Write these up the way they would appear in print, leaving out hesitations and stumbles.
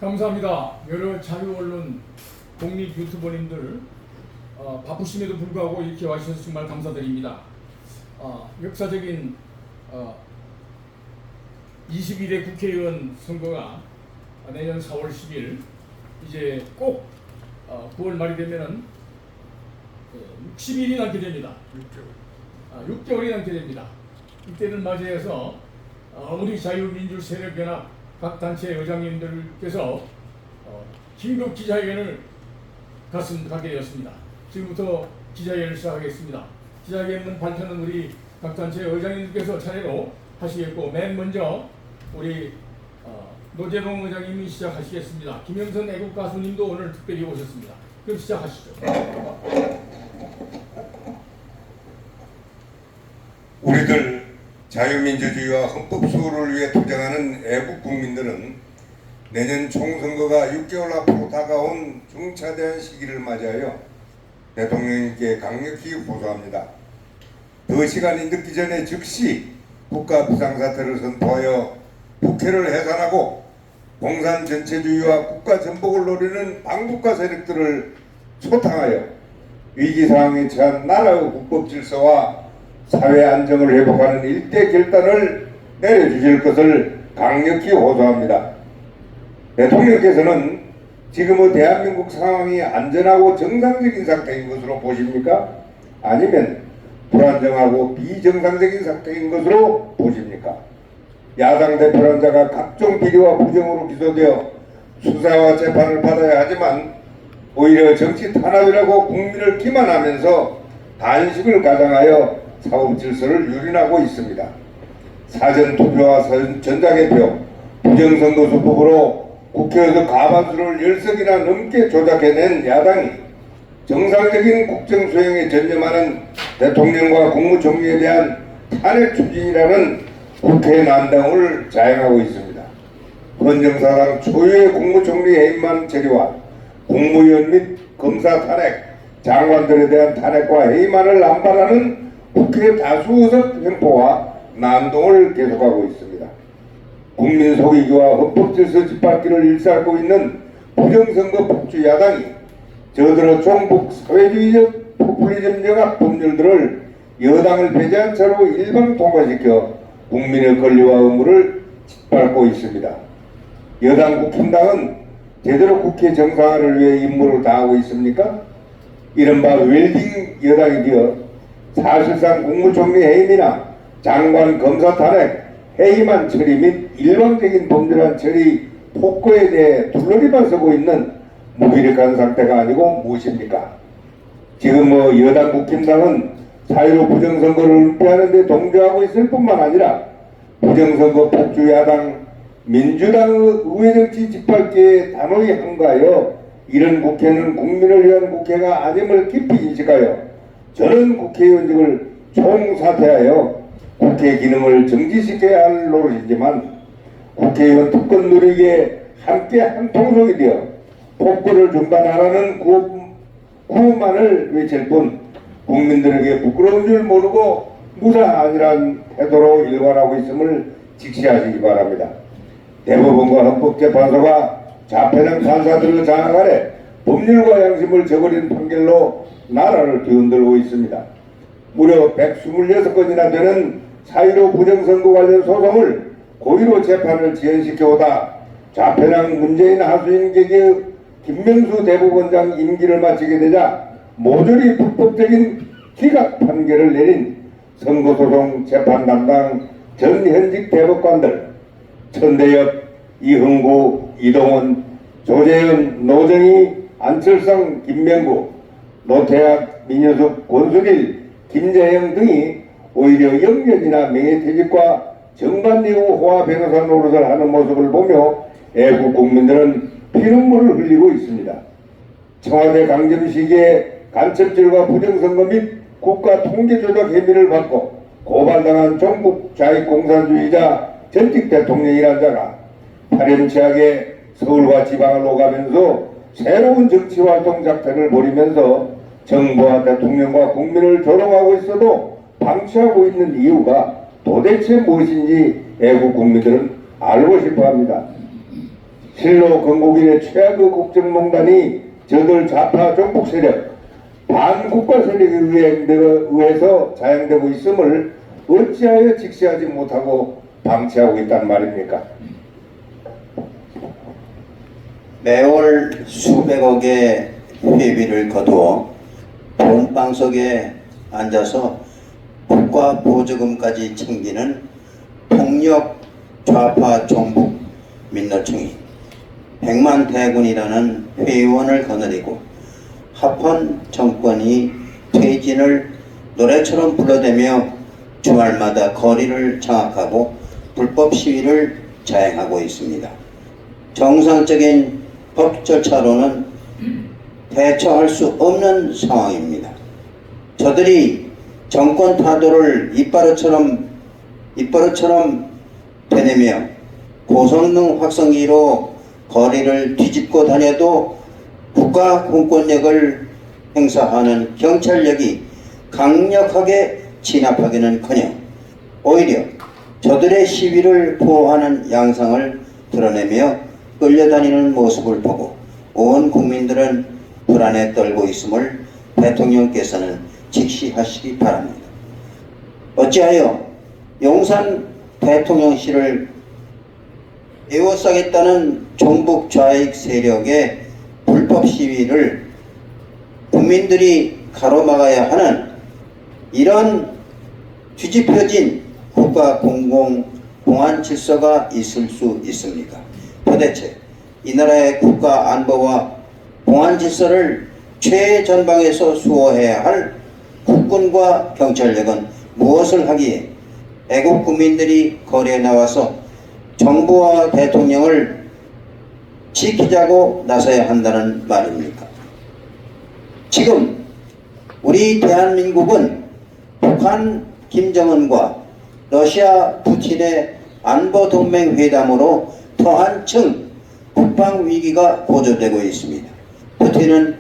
감사합니다. 여러 자유 언론 독립 유튜버님들 바쁘심에도 불구하고 이렇게 와주셔서 정말 감사드립니다. 역사적인 21대 국회의원 선거가 내년 4월 10일 이제 꼭 9월 말이 되면은 60일이 남게 됩니다. 6개월이 남게 됩니다. 이때를 맞이해서 우리 자유민주세력연합 각 단체 의장님들께서 긴급 기자회견을 갖게 되었습니다. 지금부터 기자회견을 시작하겠습니다. 기자회견 발표는 우리 각 단체 의장님들께서 차례로 하시겠고, 맨 먼저 우리 노재봉 의장님이 시작하시겠습니다. 김영선 애국가수님도 오늘 특별히 오셨습니다. 그럼 시작하시죠. 우리들 자유민주주의와 헌법 수호를 위해 투쟁하는 애국 국민들은 내년 총선거가 6개월 앞으로 다가온 중차대한 시기를 맞이하여 대통령님께 강력히 호소합니다. 더 시간이 늦기 전에 즉시 국가 비상사태를 선포하여 국회를 해산하고 공산 전체주의와 국가 전복을 노리는 반국가 세력들을 소탕하여 위기 상황에 처한 나라의 국법 질서와 사회 안정을 회복하는 일대 결단을 내려주실 것을 강력히 호소합니다. 대통령께서는 지금의 대한민국 상황이 안전하고 정상적인 상태인 것으로 보십니까? 아니면 불안정하고 비정상적인 상태인 것으로 보십니까? 야당 대표란 자가 각종 비리와 부정으로 기소되어 수사와 재판을 받아야 하지만 오히려 정치 탄압이라고 국민을 기만하면서 단식을 가장하여 사법 질서를 유린하고 있습니다. 사전투표와 전자개표, 부정선거 수법으로 국회에서 과반수를 10석이나 넘게 조작해낸 야당이 정상적인 국정 수행에 전념하는 대통령과 국무총리에 대한 탄핵 추진이라는 국회 난당을 자행하고 있습니다. 헌정사상 초유의 국무총리 해임만 처리와 국무위원 및 검사 탄핵, 장관들에 대한 탄핵과 해임안을 남발하는 국회 다수 의석 횡포와 난동을 계속하고 있습니다. 국민 속이기와 헌법질서 짓밟기를 일삼고 있는 부정선거 폭주 야당이 저들의 종북 사회주의적 포퓰리즘 영합 법률들을 여당을 배제한 채로 일방 통과시켜 국민의 권리와 의무를 짓밟고 있습니다. 여당 국힘당은 제대로 국회 정상화를 위해 임무를 다하고 있습니까? 이른바 웰딩 여당이 되어 사실상 국무총리 해임이나 장관 검사 탄핵, 해임안 처리 및 일방적인 범죄란 처리 폭거에 대해 둘러리만 서고 있는 무기력한 상태가 아니고 무엇입니까? 지금 여당 국힘당은 사유로 부정선거를 은폐하는 데 동조하고 있을 뿐만 아니라 부정선거 폭주 야당 민주당의 의회정치 짓밟기에 단호히 항거하여 이런 국회는 국민을 위한 국회가 아님을 깊이 인식하여 저는 국회의원직을 총사퇴하여 국회 기능을 정지시켜야 할 노릇이지만 국회의원 특권 누리기에 함께 한 통속이 되어 폭거를 중단하라는 구호만을 외칠 뿐 국민들에게 부끄러운 줄 모르고 무사안이란 태도로 일관하고 있음을 직시하시기 바랍니다. 대법원과 헌법재판소가 좌편향 판사들의 장악 아래 법률과 양심을 저버린 판결로 나라를 뒤흔들고 있습니다. 무려 126건이나 되는 사유로 부정선거 관련 소송을 고의로 재판을 지연시켜오다 좌편향 문재인 하수인 계기의 김명수 대법원장 임기를 마치게 되자 모조리 불법적인 기각 판결을 내린 선거소송 재판 담당 전 현직 대법관들 천대엽, 이흥구, 이동원, 조재현, 노정희, 안철상, 김명구, 노태학, 민효숙, 권순일, 김재형 등이 오히려 영면이나 명예퇴직과 정반대의 호화 변호사 노릇을 하는 모습을 보며 애국 국민들은 피눈물을 흘리고 있습니다. 청와대 강점 시기에 간첩질과 부정선거 및 국가 통계조작 혐의를 받고 고발당한 종북 좌익공산주의자 전직 대통령이란 자가 파렴치하게 서울과 지방을 오가면서 새로운 정치활동 작태를 벌이면서 정부와 대통령과 국민을 조롱하고 있어도 방치하고 있는 이유가 도대체 무엇인지 애국 국민들은 알고 싶어합니다. 실로 건국인의 최악의 국정농단이 저들 좌파 정복 세력, 반국가 세력에 의해서 자행되고 있음을 어찌하여 직시하지 못하고 방치하고 있단 말입니까? 매월 수백억의 회비를 거두어 돈방석에 앉아서 국가 보조금까지 챙기는 폭력 좌파 종북 민노총이 100만 대군이라는 회의원을 거느리고 합헌 정권이 퇴진을 노래처럼 불러대며 주말마다 거리를 장악하고 불법 시위를 자행하고 있습니다. 정상적인 법 절차로는 대처할 수 없는 상황입니다. 저들이 정권 타도를 입바로처럼 되내며 고성능 확성기로 거리를 뒤집고 다녀도 국가 공권력을 행사하는 경찰력이 강력하게 진압하기는커녕 오히려 저들의 시위를 보호하는 양상을 드러내며 끌려다니는 모습을 보고 온 국민들은 불안에 떨고 있음을 대통령께서는 직시하시기 바랍니다. 어찌하여 용산 대통령실을 에워싸겠다는 종북 좌익 세력의 불법 시위를 국민들이 가로막아야 하는 이런 뒤집혀진 국가 공안 질서가 있을 수 있습니까? 도대체 이 나라의 국가 안보와 공안 질서를 최전방에서 수호해야 할 국군과 경찰력은 무엇을 하기에 애국 국민들이 거리에 나와서 정부와 대통령을 지키자고 나서야 한다는 말입니까? 지금 우리 대한민국은 북한 김정은과 러시아 푸틴의 안보동맹 회담으로 더 한층 국방위기가 고조되고 있습니다. 푸틴은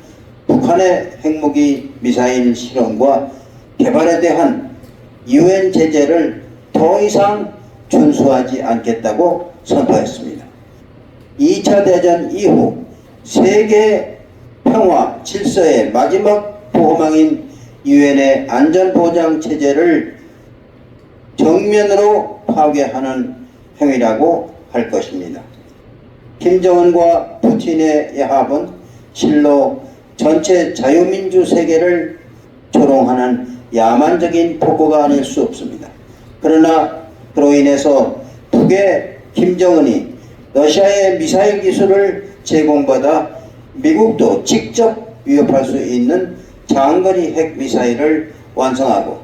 북한의 핵무기 미사일 실험과 개발에 대한 UN 제재를 더 이상 준수하지 않겠다고 선포했습니다. 2차 대전 이후 세계 평화 질서의 마지막 보호망인 UN의 안전보장 체제를 정면으로 파괴하는 행위라고 할 것입니다. 김정은과 푸틴의 야합은 실로 전체 자유민주 세계를 조롱하는 야만적인 폭거가 아닐 수 없습니다. 그러나 그로 인해서 북의 김정은이 러시아의 미사일 기술을 제공받아 미국도 직접 위협할 수 있는 장거리 핵 미사일을 완성하고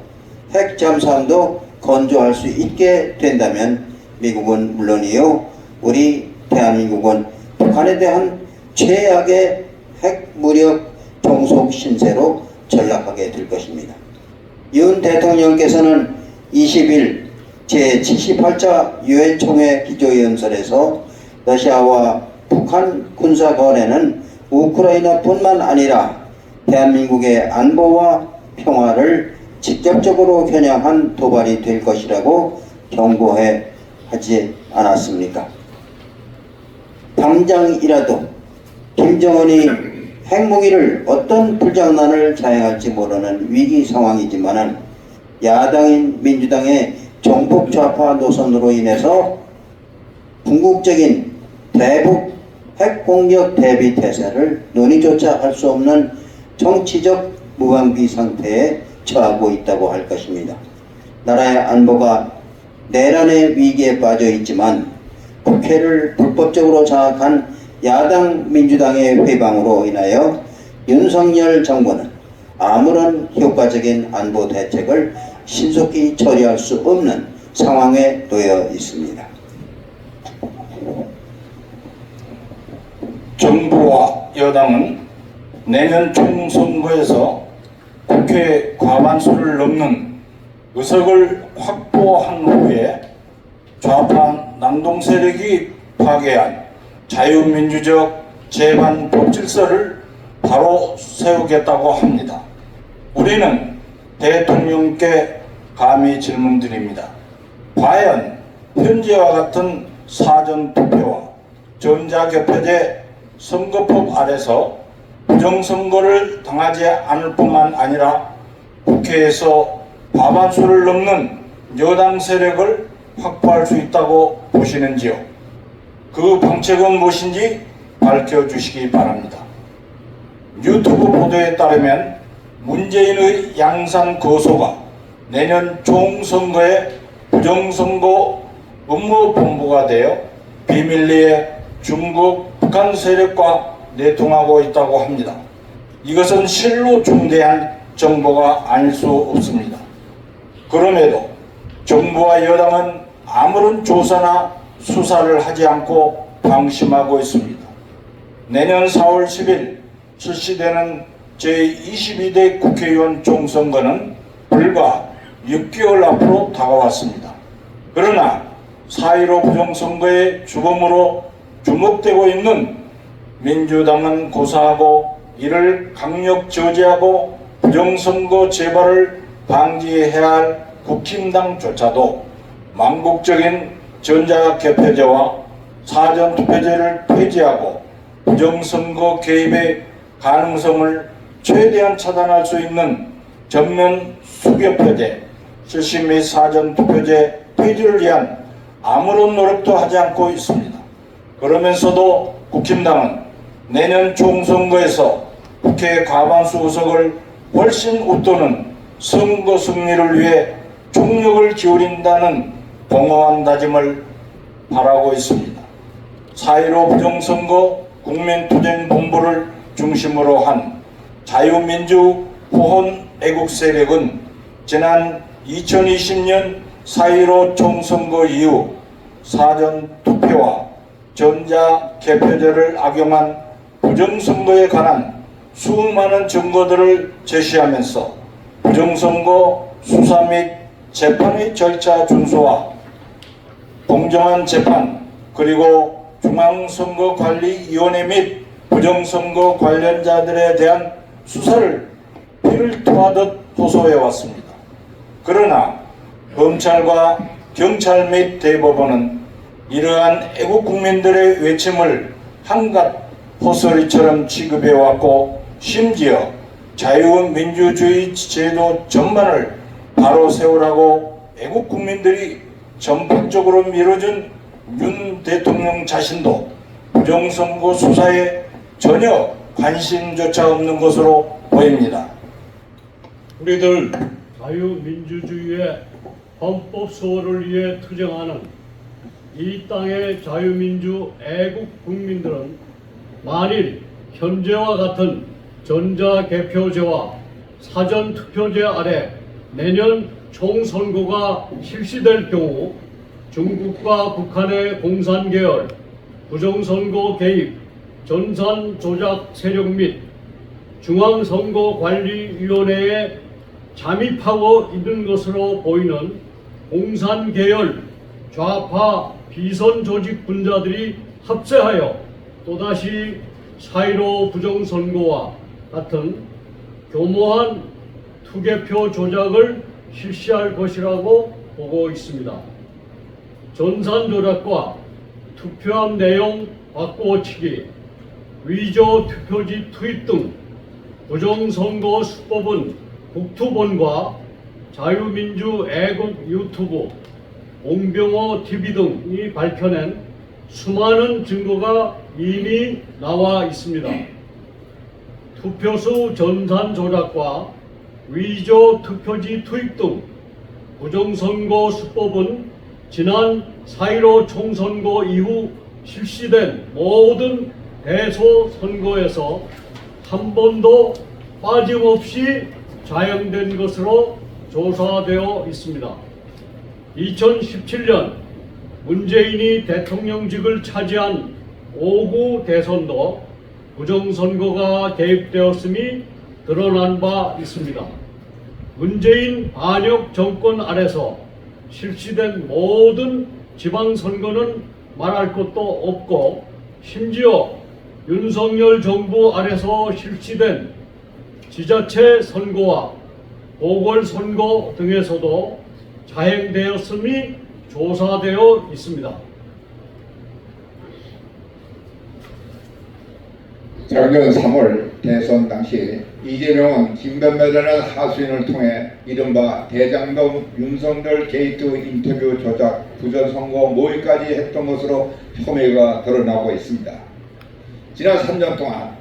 핵 잠수함도 건조할 수 있게 된다면 미국은 물론이요, 우리 대한민국은 북한에 대한 최악의 핵 무력 종속 신세로 전락하게 될 것입니다. 윤 대통령께서는 20일 제78차 유엔 총회 기조연설에서 러시아와 북한 군사 거래는 우크라이나뿐만 아니라 대한민국의 안보와 평화를 직접적으로 겨냥한 도발이 될 것이라고 경고해 하지 않았습니까? 당장이라도 김정은이 핵무기를 어떤 불장난을 자행할지 모르는 위기 상황이지만은 야당인 민주당의 정폭 좌파 노선으로 인해서 궁극적인 대북 핵공격 대비 태세를 논의조차 할 수 없는 정치적 무방비 상태에 처하고 있다고 할 것입니다. 나라의 안보가 내란의 위기에 빠져 있지만 국회를 불법적으로 장악한 야당 민주당의 회방으로 인하여 윤석열 정부는 아무런 효과적인 안보 대책을 신속히 처리할 수 없는 상황에 놓여 있습니다. 정부와 여당은 내년 총선거에서 국회 과반수를 넘는 의석을 확보한 후에 좌파 난동 세력이 파괴한 자유민주적 재반 법질서를 바로 세우겠다고 합니다. 우리는 대통령께 감히 질문드립니다. 과연 현재와 같은 사전투표와 전자개표제 선거법 아래서 부정선거를 당하지 않을 뿐만 아니라 국회에서 과반수를 넘는 여당 세력을 확보할 수 있다고 보시는지요? 그 방책은 무엇인지 밝혀주시기 바랍니다. 유튜브 보도에 따르면 문재인의 양산 거소가 내년 총선거에 부정선거 업무본부가 되어 비밀리에 중국, 북한 세력과 내통하고 있다고 합니다. 이것은 실로 중대한 정보가 아닐 수 없습니다. 그럼에도 정부와 여당은 아무런 조사나 수사를 하지 않고 방심하고 있습니다. 내년 4월 10일 실시되는 제22대 국회의원 총선거는 불과 6개월 앞으로 다가왔습니다. 그러나 4.15 부정선거의 주범으로 주목되고 있는 민주당은 고사하고 이를 강력 저지하고 부정선거 재발을 방지해야 할 국힘당조차도 망국적인 전자개표제와 사전투표제를 폐지하고 부정선거 개입의 가능성을 최대한 차단할 수 있는 전면 수개표제, 실시 및 사전투표제 폐지를 위한 아무런 노력도 하지 않고 있습니다. 그러면서도 국힘당은 내년 총선거에서 국회 과반수 의석을 훨씬 웃도는 선거 승리를 위해 총력을 기울인다는 공허한 다짐을 바라고 있습니다. 4.15 부정선거 국민투쟁본부를 중심으로 한 자유민주 후혼 애국 세력은 지난 2020년 4.15 총선거 이후 사전투표와 전자개표제를 악용한 부정선거에 관한 수많은 증거들을 제시하면서 부정선거 수사 및 재판의 절차 준수와 공정한 재판 그리고 중앙선거관리위원회 및 부정선거 관련자들에 대한 수사를 피를 토하듯 호소해 왔습니다. 그러나 검찰과 경찰 및 대법원은 이러한 애국 국민들의 외침을 한갓 헛소리처럼 취급해 왔고 심지어 자유민주주의 제도 전반을 바로 세우라고 애국 국민들이 전폭적으로 밀어준 윤 대통령 자신도 부정선거 수사에 전혀 관심조차 없는 것으로 보입니다. 우리들 자유민주주의의 헌법 수호를 위해 투쟁하는 이 땅의 자유민주 애국 국민들은 만일 현재와 같은 전자개표제와 사전투표제 아래 내년 총선거가 실시될 경우 중국과 북한의 공산계열, 부정선거 개입, 전산 조작 세력 및 중앙선거관리위원회에 잠입하고 있는 것으로 보이는 공산계열 좌파 비선 조직 분자들이 합세하여 또다시 4.15 부정선거와 같은 교모한 투개표 조작을 실시할 것이라고 보고 있습니다. 전산 조작과 투표함 내용 바꿔치기, 위조 투표지 투입 등 부정선거 수법은 국투본과 자유민주 애국 유튜브, 옹병호 TV 등이 밝혀낸 수많은 증거가 이미 나와 있습니다. 투표수 전산 조작과 위조 투표지 투입 등 부정선거 수법은 지난 4.15 총선거 이후 실시된 모든 대소 선거에서 한 번도 빠짐없이 자행된 것으로 조사되어 있습니다. 2017년 문재인이 대통령직을 차지한 5구 대선도 부정선거가 개입되었음이 드러난 바 있습니다. 문재인 반역 정권 아래서 실시된 모든 지방선거는 말할 것도 없고 심지어 윤석열 정부 아래서 실시된 지자체 선거와 보궐선거 등에서도 자행되었음이 조사되어 있습니다. 작년 3월 대선 당시 이재명은 김변매라는 하수인을 통해 이른바 대장동 윤석열 게이트 인터뷰 조작 부정선거 모의까지 했던 것으로 혐의가 드러나고 있습니다. 지난 3년 동안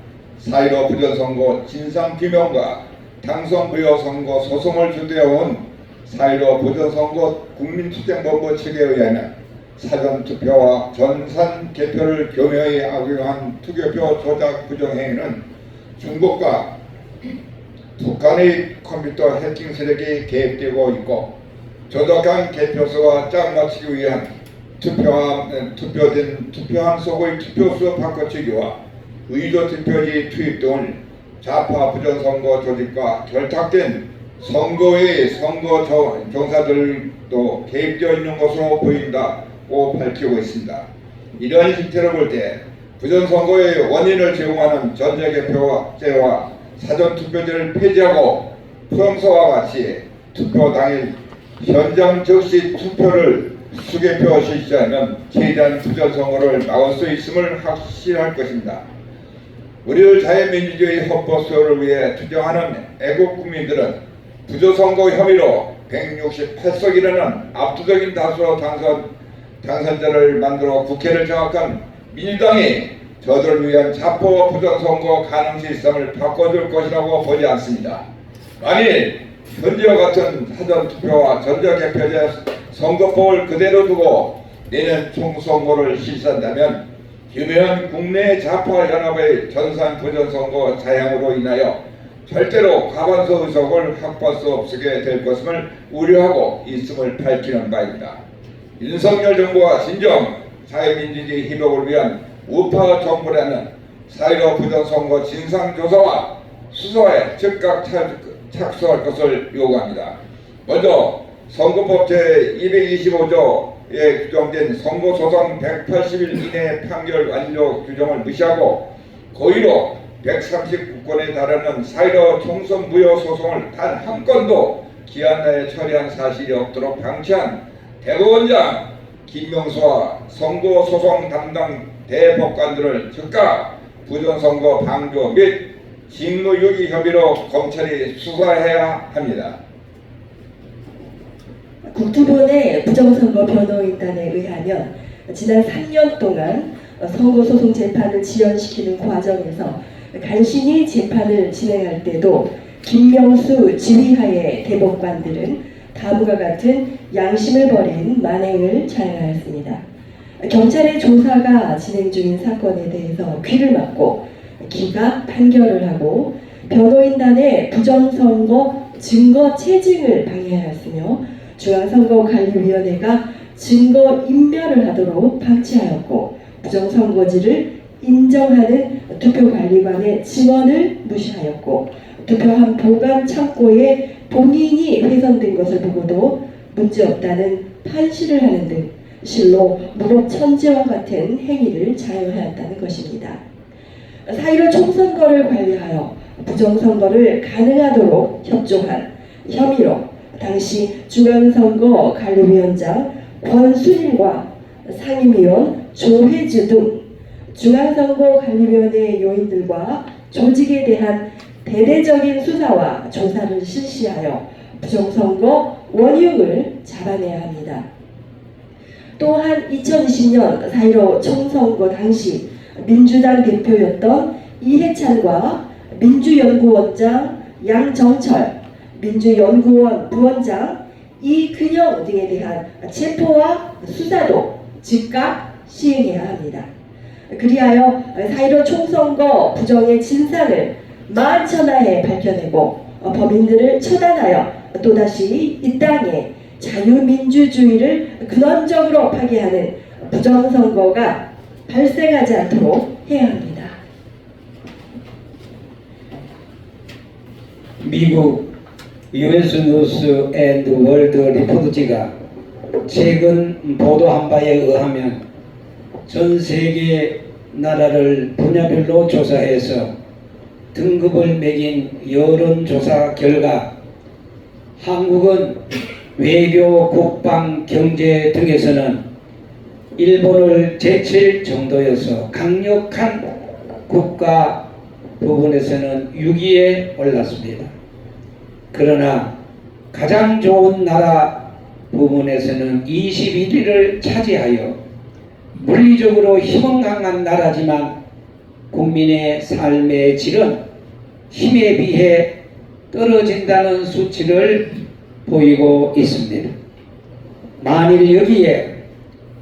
4.15 부정선거 진상규명과 당선 부여 선거 소송을 주도해온 4.15 부정선거 국민투쟁본부 측에 의하면 사전투표와 전산 개표를 교묘히 악용한 투개표 조작 부정행위는 중국과 북한의 컴퓨터 해킹 세력이 개입되고 있고 조작한 개표수와 짝 맞추기 위한 투표된 투표함 속의 투표수 바꿔치기와 의도 투표지 투입 등을 좌파 부정선거 조직과 결탁된 선거의 선거 종사들도 개입되어 있는 것으로 보인다고 밝히고 있습니다. 이러한 실태로 볼 때 부정선거의 원인을 제공하는 전자개표제와 사전투표제를 폐지하고 평소와 같이 투표 당일 현장 즉시 투표를 수개표 실시하면 최대한 부정선거를 막을 수 있음을 확실할 것입니다. 우리를 자유민주주의 헌법 수호를 위해 투쟁하는 애국 국민들은 부정선거 혐의로 168석이라는 압도적인 다수로 당선자를 만들어 국회를 장악한 민주당이 저들을 위한 자포 부정선거 가능 시스템을 바꿔줄 것이라고 보지 않습니다. 만일 현재와 같은 사전투표와 전자개표제 선거법을 그대로 두고 내년 총선거를 실시한다면 규명한 국내 좌파연합의 전산 부정선거 자양으로 인하여 절대로 과반수 의석을 확보할 수 없게 될 것임을 우려하고 있음을 밝히는 바입니다. 윤석열 정부와 진정 자유민주주의 희복을 위한 우파 정부라는 4.15 부정선거 진상조사와 수사에 즉각 착수할 것을 요구합니다. 먼저 선거법 제225조에 규정된 선거소송 180일 이내 판결 완료 규정을 무시하고 고의로 139건에 달하는 4.15 총선 무효 소송을 단 한 건도 기한 내에 처리한 사실이 없도록 방치한 대법원장 김명수와 선거소송 담당 대법관들을 즉각 부정선거 방조 및 직무유기 혐의로 검찰이 수사해야 합니다. 국토부 내 부정선거 변호인단에 의하면 지난 3년 동안 선거소송 재판을 지연시키는 과정에서 간신히 재판을 진행할 때도 김명수 지휘하의 대법관들은 다음과 같은 양심을 버린 만행을 자행하였습니다. 경찰의 조사가 진행 중인 사건에 대해서 귀를 막고 기각 판결을 하고 변호인단의 부정선거 증거 채증을 방해하였으며 중앙선거관리위원회가 증거 인멸을 하도록 방치하였고 부정선거지를 인정하는 투표관리관의 증언을 무시하였고 투표함 보관 창고에 본인이 훼손된 것을 보고도 문제없다는 판시를 하는 등 실로 무법천지와 같은 행위를 자행하였다는 것입니다. 4.15 총선거를 관리하여 부정선거를 가능하도록 협조한 혐의로 당시 중앙선거관리위원장 권순일과 상임위원 조혜주 등 중앙선거관리위원회 요인들과 조직에 대한 대대적인 수사와 조사를 실시하여 부정선거 원흉을 잡아내야 합니다. 또한 2020년 4.15 총선거 당시 민주당 대표였던 이해찬과 민주연구원장 양정철, 민주연구원 부원장 이근영 등에 대한 체포와 수사도 즉각 시행해야 합니다. 그리하여 4.15 총선거 부정의 진상을 만천하에 밝혀내고 범인들을 처단하여 또다시 이 땅에 자유민주주의를 근원적으로 파괴하는 부정선거가 발생하지 않도록 해야 합니다. 미국 US 뉴스 앤드 월드 리포트지가 최근 보도한 바에 의하면 전 세계 나라를 분야별로 조사해서 등급을 매긴 여론조사 결과 한국은 외교, 국방, 경제 등에서는 일본을 제칠 정도여서 강력한 국가 부분에서는 6위에 올랐습니다. 그러나 가장 좋은 나라 부분에서는 21위를 차지하여 물리적으로 힘은 강한 나라지만 국민의 삶의 질은 힘에 비해 떨어진다는 수치를 보이고 있습니다. 만일 여기에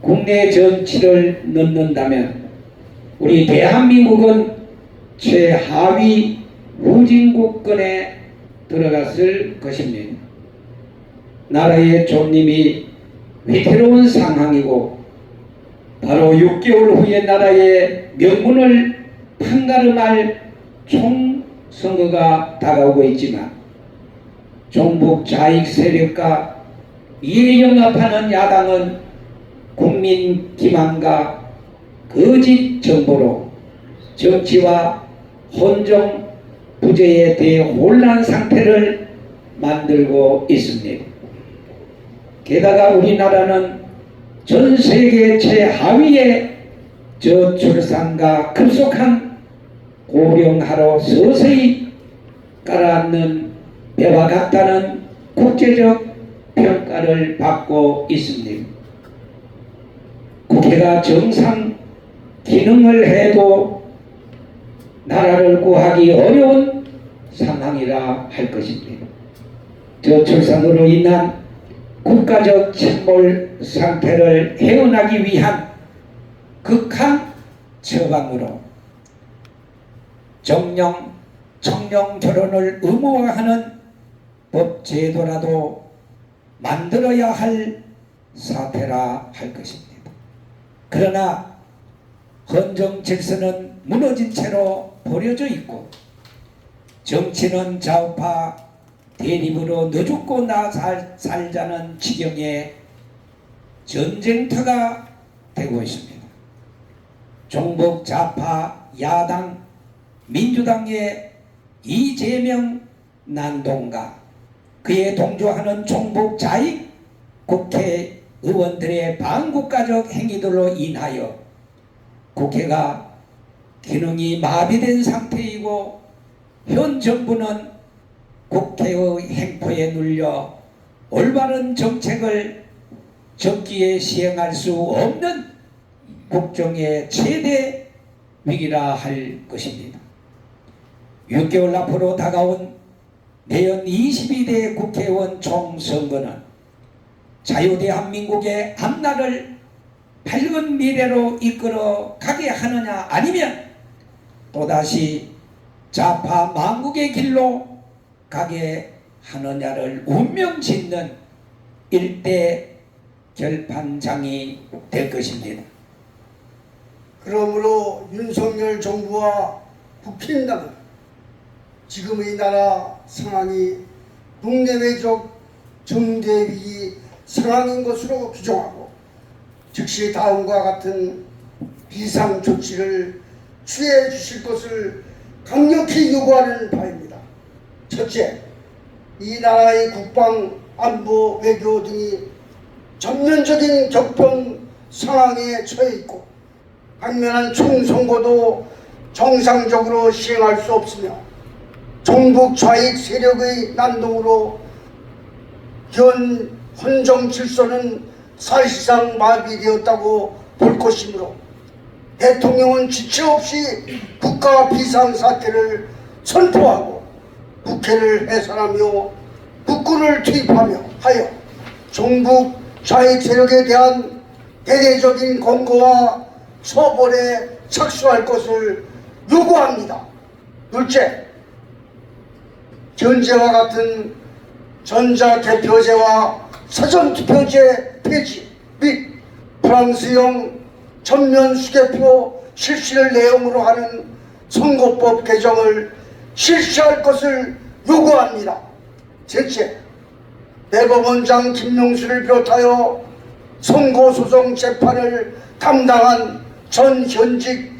국내 정치를 넣는다면 우리 대한민국은 최하위 후진국권에 들어갔을 것입니다. 나라의 존립이 위태로운 상황이고 바로 6개월 후에 나라의 명분을 판가름할 총선거가 다가오고 있지만 종북 좌익 세력과 이에 영합하는 야당은 국민 기만과 거짓 정보로 정치와 헌정 부재의 대혼란 상태를 만들고 있습니다. 게다가 우리나라는 전 세계 최하위의 저출산과 급속한 고령화로 서서히 가라앉는 배와 같다는 국제적 평가를 받고 있습니다. 국회가 정상 기능을 해도 나라를 구하기 어려운 상황이라 할 것입니다. 저출산으로 인한 국가적 침몰 상태를 헤어나기 위한 극한 처방으로 정령, 청령 결혼을 의무화하는 법 제도라도 만들어야 할 사태라 할 것입니다. 그러나 헌정 질서는 무너진 채로 버려져 있고 정치는 좌우파 대립으로 너 죽고 나 살자는 지경의 전쟁터가 되고 있습니다. 종북 좌파 야당 민주당의 이재명 난동가 그에 동조하는 종북 좌익 국회의원들의 반국가적 행위들로 인하여 국회가 기능이 마비된 상태이고 현 정부는 국회의 행포에 눌려 올바른 정책을 적기에 시행할 수 없는 국정의 최대 위기라 할 것입니다. 6개월 앞으로 다가온 내년 22대 국회의원 총선거는 자유대한민국의 앞날을 밝은 미래로 이끌어 가게 하느냐 아니면 또다시 좌파 망국의 길로 가게 하느냐를 운명짓는 일대 결판장이 될 것입니다. 그러므로 윤석열 정부와 국힘당은 지금의 나라 상황이 국내외적 정대위기 상황인 것으로 규정하고 즉시 다음과 같은 비상조치를 취해 주실 것을 강력히 요구하는 바입니다. 첫째, 이 나라의 국방, 안보, 외교 등이 전면적인 격변 상황에 처해 있고 당면한 총선거도 정상적으로 시행할 수 없으며 종북 좌익 세력의 난동으로 현 헌정 질서는 사실상 마비되었다고 볼 것이므로 대통령은 지체 없이 국가 비상사태를 선포하고 국회를 해산하며 국군을 투입하며 하여 종북 좌익 세력에 대한 대대적인 검거와 처벌에 착수할 것을 요구합니다. 둘째, 현재와 같은 전자개표제와 사전투표제 폐지 및 프랑스형 전면 수개표 실시를 내용으로 하는 선거법 개정을 실시할 것을 요구합니다. 셋째, 대법원장 김명수를 비롯하여 선거소송 재판을 담당한 전 현직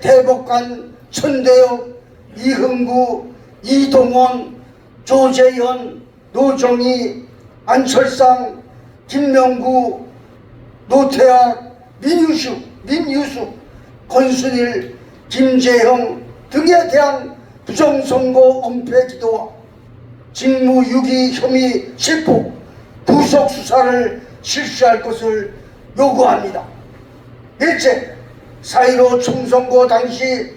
대법관 천대엽, 이흥구, 이동원, 조재현, 노정희, 안철상, 김명구, 노태학, 민유숙, 권순일, 김재형, 등에 대한 부정선거 은폐 기도와 직무유기 혐의 체포, 구속 수사를 실시할 것을 요구합니다. 일제 4.15 총선거 당시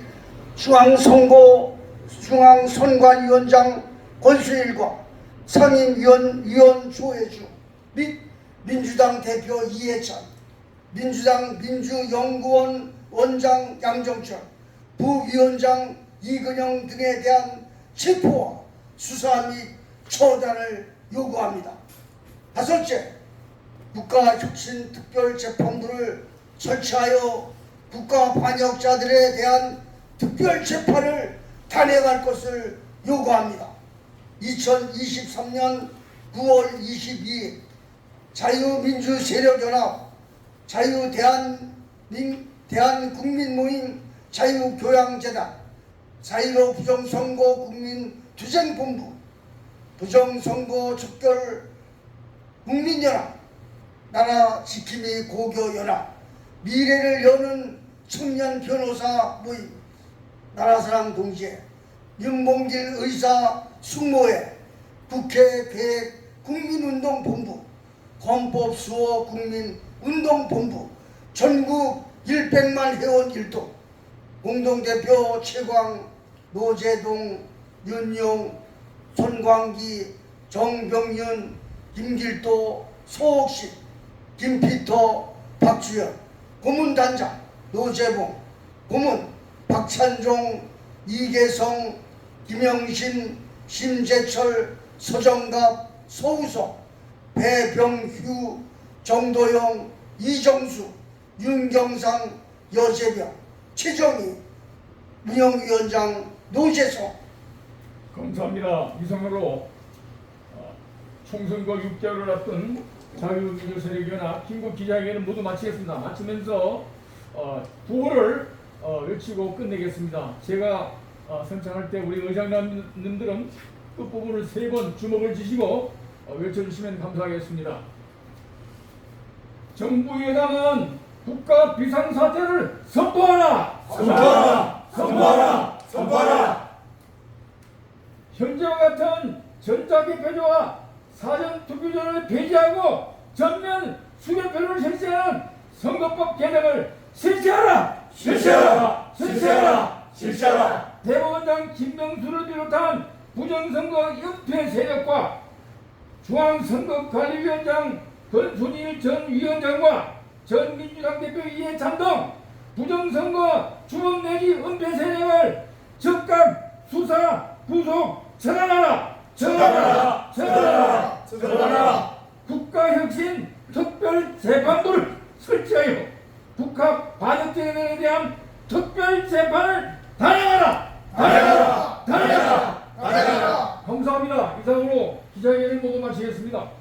중앙선관위원장 권수일과 상임위원 조혜주 및 민주당 대표 이해찬, 민주당 민주연구원 원장 양정철, 부위원장 이근영 등에 대한 체포와 수사 및 처단을 요구합니다. 다섯째, 국가혁신특별재판부를 설치하여 국가 반역자들에 대한 특별재판을 단행할 것을 요구합니다. 2023년 9월 22일 자유민주세력연합, 대한국민모임 자유교양재단, 4.15 부정선거 국민투쟁본부, 부정선거 척결 국민연합, 나라지킴이 고교연합, 미래를 여는 청년 변호사 모임, 나라사랑 동지회, 윤봉길 의사 숙모회, 국회 계획 국민운동본부, 헌법수호 국민운동본부, 전국 100만 회원 일동, 공동대표 최광, 노재동, 윤용, 손광기, 정병윤, 김길도, 소옥식, 김피터, 박주연, 고문단장 노재봉, 고문 박찬종, 이계성, 김영신, 심재철, 서정갑, 소우석, 배병휴, 정도영, 이정수, 윤경상, 여재병, 최정희, 운영위원장 노재성. 감사합니다. 이상으로 총선거 6개월을 앞둔 자유민주세력연합 긴급 기자회견을 모두 마치겠습니다. 마치면서 구호를 외치고 끝내겠습니다. 제가 선창할 때 우리 의장님들은 끝부분을 3번 주먹을 쥐시고 외쳐주시면 감사하겠습니다. 정부 여당은 국가 비상사태를 선포하라! 선포하라! 선포하라! 선포하라! 현재와 같은 전자개표제와 사전투표제를 폐지하고 전면 수개표를 실시하는 선거법 개정을 실시하라! 실시하라! 실시하라! 실시하라! 대법원장 김명수를 비롯한 부정선거 은폐 세력과 중앙선거관리위원장 권순일 전 위원장과 전 민주당 대표 이해찬 등 부정선거 주범 내지 은폐 세력을 즉각 수사, 구속, 처단하라! 처단하라! 처단하라! 처단하라! 국가혁신 특별재판부를 설치하여 북한 반역죄에 대한 특별재판을 단행하라! 단행하라! 단행하라! 단행하라! 감사합니다. 이상으로 기자회견을 모두 마치겠습니다.